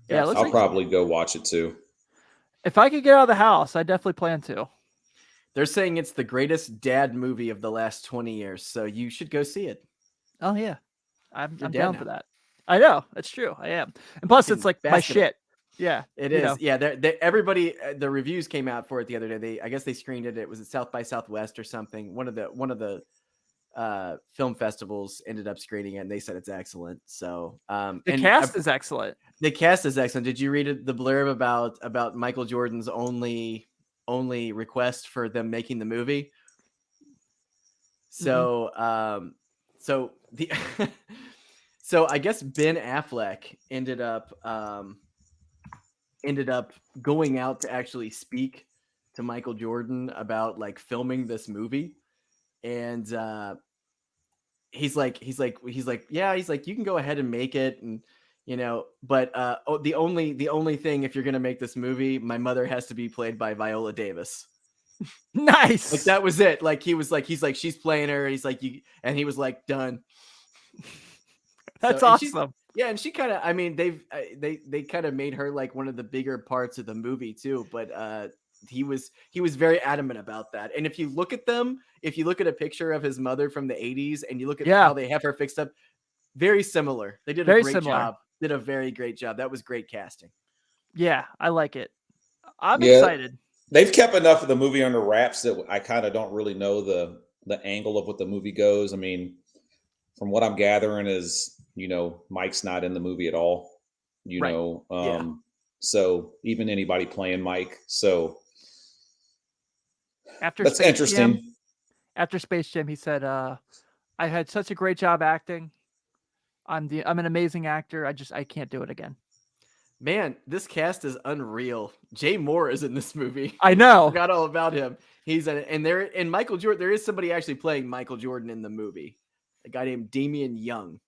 Yeah, I'll probably go watch it too. If I could get out of the house, I definitely plan to. They're saying it's the greatest dad movie of the last 20 years, so you should go see it. Oh yeah, I'm down for that. I know, that's true. I am, and plus it's like my shit. Yeah, it is. Yeah, everybody. The reviews came out for it the other day. I guess they screened it. It was at South by Southwest or something. One of the film festivals ended up screening it, and they said it's excellent. So the cast is excellent. The cast is excellent. Did you read the blurb about Michael Jordan's only request for them making the movie? So so I guess Ben Affleck ended up going out to actually speak to Michael Jordan about like filming this movie. And he's like, yeah, he's like, you can go ahead and make it. And, but the only thing, if you're going to make this movie, my mother has to be played by Viola Davis. Nice. Like that was it. Like he's like, she's playing her. He's like, and he was like, done. That's awesome. Yeah, and she kind of, I mean, they kind of made her like one of the bigger parts of the movie too. But he was very adamant about that. And if you look at a picture of his mother from the 80s and you look at how they have her fixed up, very similar. They did a great job. Did a very great job. That was great casting. Yeah, I like it. I'm excited. They've kept enough of the movie under wraps that I kind of don't really know the angle of what the movie goes. I mean, from what I'm gathering is, Mike's not in the movie at all, so even anybody playing Mike. So that's interesting. After Space Jam, he said, I had such a great job acting. I'm an amazing actor. I can't do it again. Man, this cast is unreal. Jay Moore is in this movie. I know. I forgot all about him. And Michael Jordan, there is somebody actually playing Michael Jordan in the movie. A guy named Damian Young.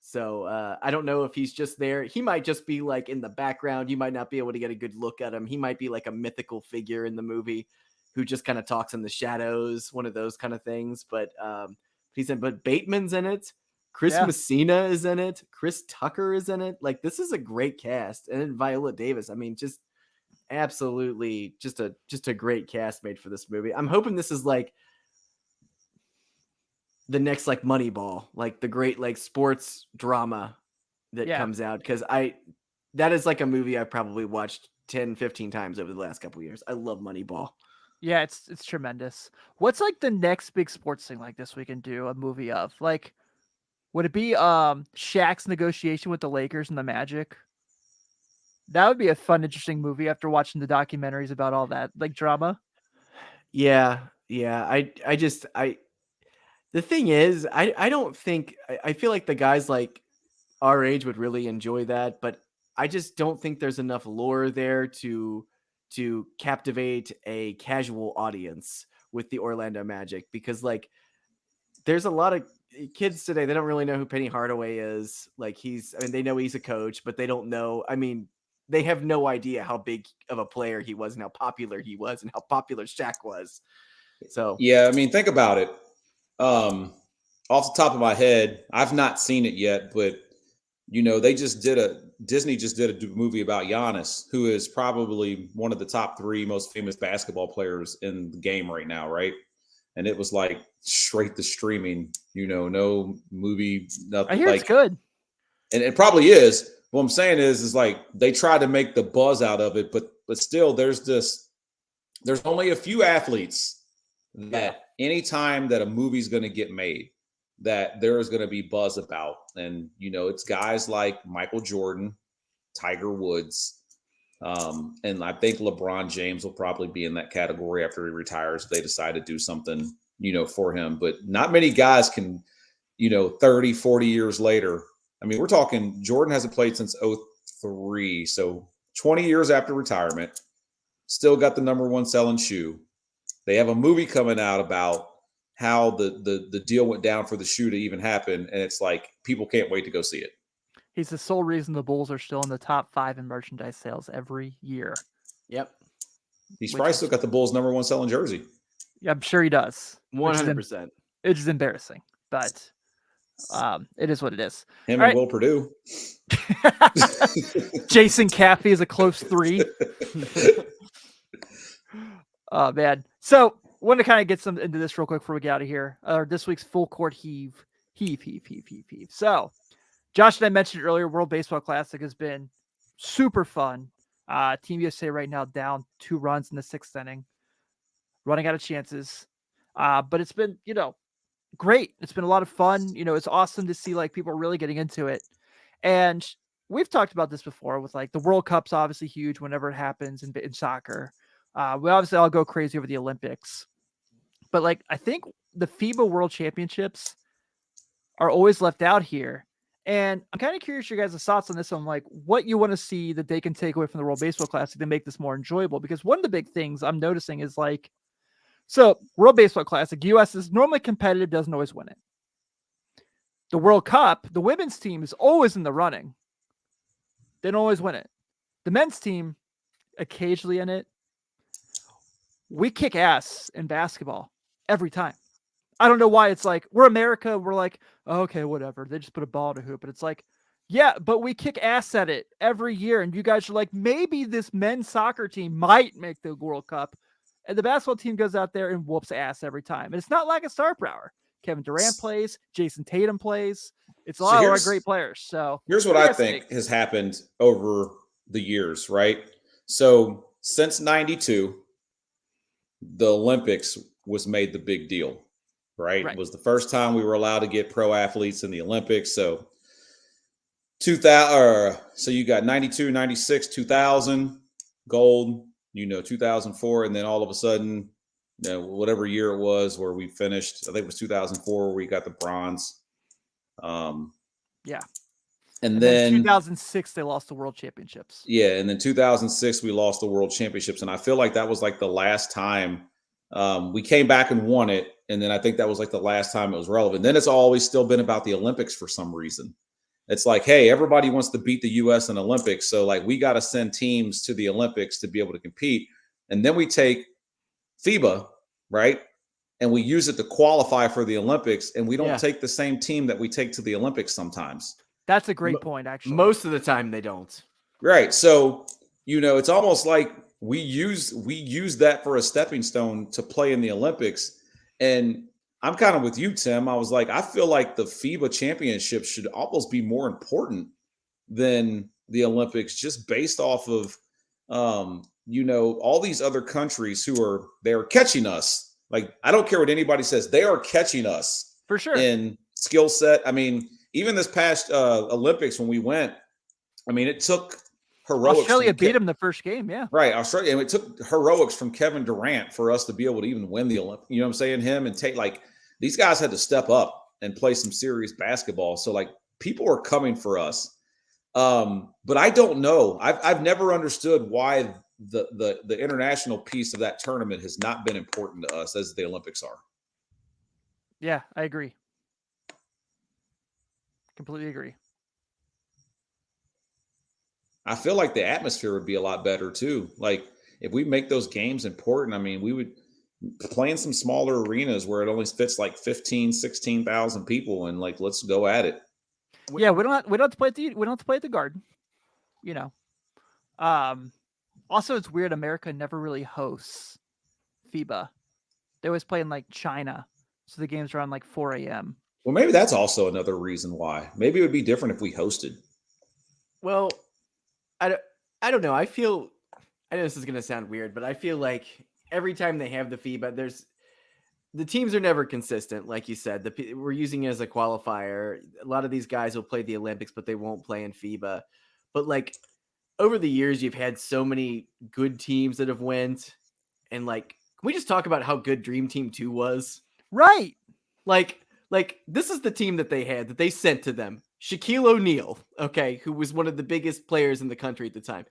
So I don't know if he's just there. He might just be like in the background. You might not be able to get a good look at him. He might be like a mythical figure in the movie. who just kind of talks in the shadows, one of those kind of things. But but Bateman's in it. Chris Messina is in it. Chris Tucker is in it. Like, this is a great cast. And then Viola Davis. I mean, just absolutely just a great cast made for this movie. I'm hoping this is like the next like Moneyball, like the great like sports drama that comes out. Because that is like a movie I've probably watched 10, 15 times over the last couple of years. I love Moneyball. Yeah, it's tremendous. What's like the next big sports thing like this we can do a movie of? Like, would it be Shaq's negotiation with the Lakers and the Magic? That would be a fun, interesting movie after watching the documentaries about all that like drama. Yeah. The thing is, I don't think I feel like the guys like our age would really enjoy that, but I just don't think there's enough lore there to captivate a casual audience with the Orlando Magic, because like there's a lot of kids today, they don't really know who Penny Hardaway is. Like they know he's a coach, but they don't know. I mean, they have no idea how big of a player he was and how popular he was and how popular Shaq was. So yeah, I mean, think about it. Off the top of my head, I've not seen it yet, but Disney just did a movie about Giannis, who is probably one of the top 3 most famous basketball players in the game right now, right? And it was like straight to streaming, no movie, nothing. I hear it's good. And it probably is. What I'm saying is like they tried to make the buzz out of it, but still there's only a few athletes that anytime that a movie's going to get made, that there is going to be buzz about. And, it's guys like Michael Jordan, Tiger Woods, and I think LeBron James will probably be in that category after he retires. If they decide to do something, for him. But not many guys can, 30, 40 years later. I mean, we're talking Jordan hasn't played since 2003. So 20 years after retirement, still got the #1 selling shoe. They have a movie coming out about how the deal went down for the shoe to even happen. And it's like, people can't wait to go see it. He's the sole reason the Bulls are still in the top 5 in merchandise sales every year. Yep. He's probably still got the Bulls #1 selling jersey. Yeah, I'm sure he does. 100%. It's just embarrassing, but it is what it is. Him All and right. Will Perdue. Jason Caffey is a close 3. Oh, man. So, want to kind of get some into this real quick before we get out of here. This week's full court heave. So, Josh and I mentioned earlier, World Baseball Classic has been super fun. Team USA right now down 2 runs in the 6th inning, running out of chances. But it's been, great. It's been a lot of fun. It's awesome to see like people really getting into it. And we've talked about this before with like the World Cup's obviously huge whenever it happens in soccer. We obviously all go crazy over the Olympics. But like, I think the FIBA World Championships are always left out here. And I'm kind of curious your guys' thoughts on this, on like what you want to see that they can take away from the World Baseball Classic to make this more enjoyable. Because one of the big things I'm noticing is like, so World Baseball Classic, US is normally competitive, doesn't always win it. The World Cup, the women's team is always in the running. They don't always win it. The men's team, occasionally in it. We kick ass in basketball every time. I don't know why. It's like, we're America. We're like, oh, okay, whatever. They just put a ball in a hoop. But it's like, yeah, but we kick ass at it every year. And you guys are like, maybe this men's soccer team might make the World Cup. And the basketball team goes out there and whoops ass every time. And it's not like a star power. Kevin Durant plays. Jason Tatum plays. It's a lot of great players. So here's what I think has happened over the years, right? So since 92, the Olympics was made the big deal, right? It was the first time we were allowed to get pro athletes in the Olympics. So 2000, so you got 92, 96, 2000 gold, 2004. And then all of a sudden, whatever year it was where we finished, I think it was 2004 where we got the bronze. Yeah. And then 2006, they lost the World Championships. Yeah. And then 2006, we lost the World Championships. And I feel like that was like the last time we came back and won it. And then I think that was like the last time it was relevant. Then it's always still been about the Olympics for some reason. It's like, hey, everybody wants to beat the U.S. in Olympics. So like we got to send teams to the Olympics to be able to compete. And then we take FIBA, right? And we use it to qualify for the Olympics, and we don't Yeah. take the same team that we take to the Olympics sometimes. That's a great point, actually. Most of the time they don't. Right. So, it's almost like we use that for a stepping stone to play in the Olympics. And I'm kind of with you, Tim. I was like, I feel like the FIBA championship should almost be more important than the Olympics, just based off of all these other countries they're catching us. Like, I don't care what anybody says, they are catching us For sure. in skill set. I mean, even this past Olympics when we went, I mean, it took heroics. Australia beat him the first game, yeah. Right, Australia. And it took heroics from Kevin Durant for us to be able to even win the Olympics. You know what I'm saying? Him and Tate, like, these guys had to step up and play some serious basketball. So, like, people are coming for us. But I don't know. I've never understood why the international piece of that tournament has not been important to us as the Olympics are. Yeah, I agree. Completely agree. I feel like the atmosphere would be a lot better too. Like, if we make those games important, I mean, we would play in some smaller arenas where it only fits like 15, 16,000 people, and like, let's go at it. Yeah, we don't have to play at the Garden. Also, it's weird. America never really hosts FIBA. They always play in like China, so the games are on like 4 a.m. Well, maybe that's also another reason why. Maybe it would be different if we hosted. Well, I don't know. I know this is going to sound weird, but I feel like every time they have the FIBA, the teams are never consistent. Like you said, we're using it as a qualifier. A lot of these guys will play the Olympics, but they won't play in FIBA. But like, over the years, you've had so many good teams that have went, and like, can we just talk about how good Dream Team 2 was? Right. Like this is the team that they had, that they sent to them. Shaquille O'Neal, okay, who was one of the biggest players in the country at the time.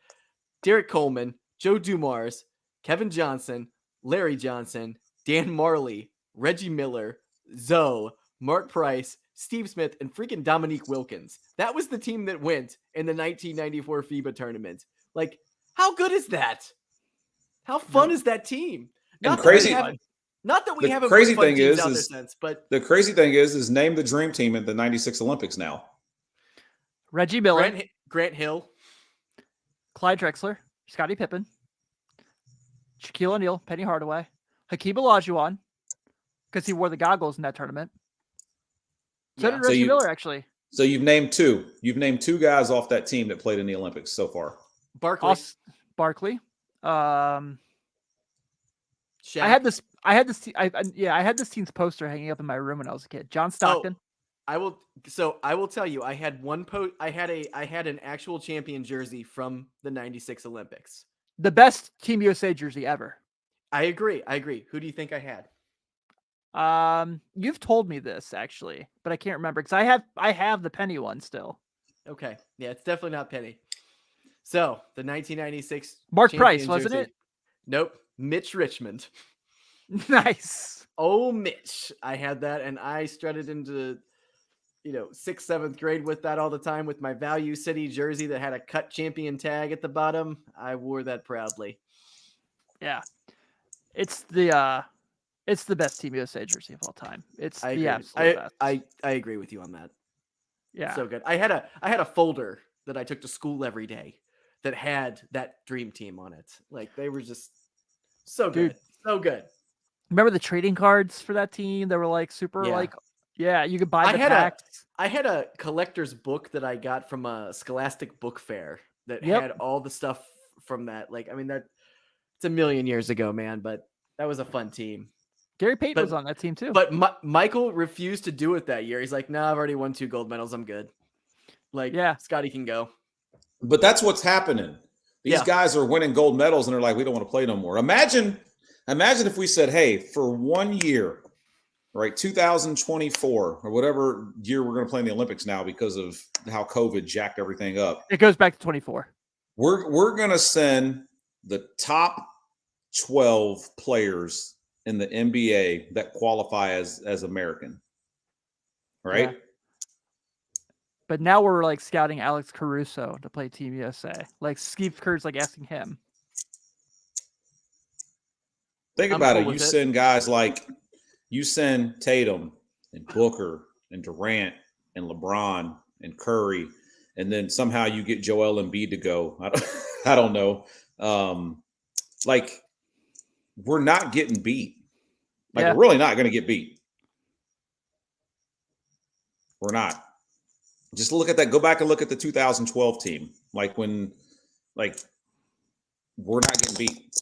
Derek Coleman, Joe Dumars, Kevin Johnson, Larry Johnson, Dan Marley, Reggie Miller, Zoe, Mark Price, Steve Smith, and freaking Dominique Wilkins. That was the team that went in the 1994 FIBA tournament. Like, how good is that? How fun is that team? Not that we haven't crazy put fun thing teams is, out there is since, but the crazy thing is name the dream team at the 96 Olympics now. Reggie Miller, Grant Hill, Clyde Drexler, Scottie Pippen, Shaquille O'Neal, Penny Hardaway, Hakeem Olajuwon, because he wore the goggles in that tournament. So did Reggie Miller, actually. So you've named two. You've named two guys off that team that played in the Olympics so far. Barkley. Shaq. I had this team's poster hanging up in my room when I was a kid. John Stockton. I will tell you, I had I had an actual champion jersey from the 96 Olympics. The best Team USA jersey ever. I agree. Who do you think I had? You've told me this actually, but I can't remember because I have the Penny one still. Okay. Yeah, it's definitely not Penny. So the 1996 Mark Price, wasn't it? Nope. Mitch Richmond. Nice. Oh, Mitch. I had that, and I strutted into 6th, 7th grade with that all the time with my Value City jersey that had a cut champion tag at the bottom. I wore that proudly. Yeah. It's the best Team USA jersey of all time. It's the absolute best. I agree with you on that. Yeah. So good. I had a folder that I took to school every day that had that dream team on it. Like, they were just so good. Dude. So good. Remember the trading cards for that team? They were like super you could buy the packs. I had a collector's book that I got from a Scholastic book fair that had all the stuff from that. Like, I mean, it's a million years ago, man, but that was a fun team. Gary Payton was on that team too. But Michael refused to do it that year. He's like, "No, I've already won 2 gold medals. I'm good." Like, Scotty can go. But that's what's happening. These guys are winning gold medals, and they're like, we don't want to play no more. Imagine if we said, hey, for 1 year, right, 2024 or whatever year we're going to play in the Olympics now because of how COVID jacked everything up. It goes back to 24. We're going to send the top 12 players in the NBA that qualify as American, right? Yeah. But now we're like scouting Alex Caruso to play Team USA. Like Steve Kerr's like asking him. Think I'm about cool it. You with it. send guys like you send Tatum and Booker and Durant and LeBron and Curry, and then somehow you get Joel Embiid to go. I don't know. Like we're not getting beat. Like Yeah. we're really not going to get beat. We're not. Just look at that. Go back and look at the 2012 team. Like when, like we're not getting beat,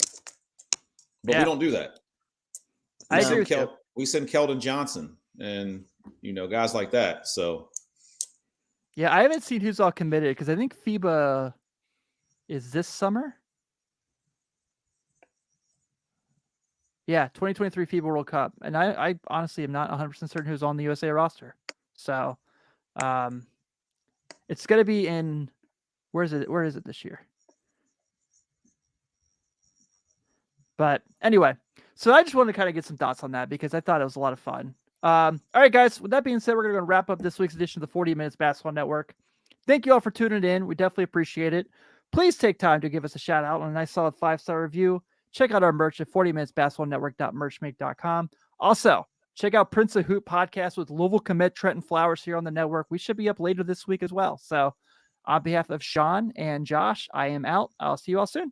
but Yeah. we don't do that. I agree with you. We send Keldon Johnson and guys like that. So Yeah, I haven't seen who's all committed because I think FIBA is this summer. Yeah, 2023 FIBA World Cup, and I honestly am not 100% certain who's on the USA roster. So, it's going to be in where is it this year? But anyway, so I just wanted to kind of get some thoughts on that because I thought it was a lot of fun. All right, guys. With that being said, we're going to wrap up this week's edition of the 40 Minutes Basketball Network. Thank you all for tuning in. We definitely appreciate it. Please take time to give us a shout out and a nice solid 5-star review. Check out our merch at 40minutesbasketballnetwork.merchmake.com. Also, check out Prince of Hoop podcast with Louisville commit Trenton Flowers here on the network. We should be up later this week as well. So on behalf of Sean and Josh, I am out. I'll see you all soon.